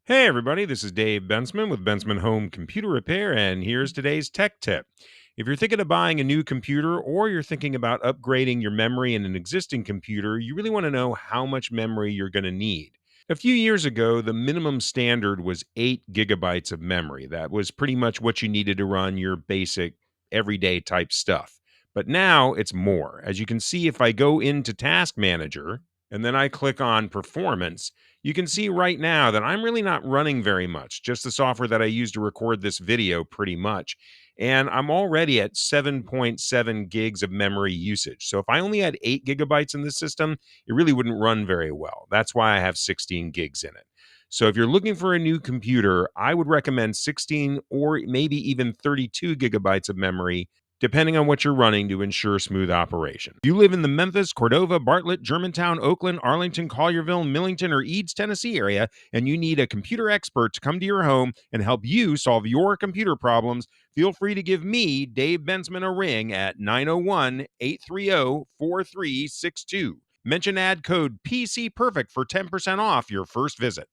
Hey everybody, this is Dave Bensman with Bensman Home Computer Repair, and here's today's tech tip. If you're thinking of buying a new computer or you're thinking about upgrading your memory in an existing computer, you really want to know how much memory you're going to need. A few years ago, the minimum standard was 8 gigabytes of memory. That was pretty much what you needed to run your basic everyday type stuff. But now it's more. As you can see, if I go into Task Manager and then I click on Performance, you can see right now that I'm really not running very much, just the software that I use to record this video pretty much. And I'm already at 7.7 gigs of memory usage. So if I only had 8 gigabytes in the system, it really wouldn't run very well. That's why I have 16 gigs in it. So if you're looking for a new computer, I would recommend 16 or maybe even 32 gigabytes of memory depending on what you're running to ensure smooth operation. If you live in the Memphis, Cordova, Bartlett, Germantown, Oakland, Arlington, Collierville, Millington, or Eads, Tennessee area, and you need a computer expert to come to your home and help you solve your computer problems, feel free to give me, Dave Bensman, a ring at 901-830-4362. Mention ad code PC Perfect for 10% off your first visit.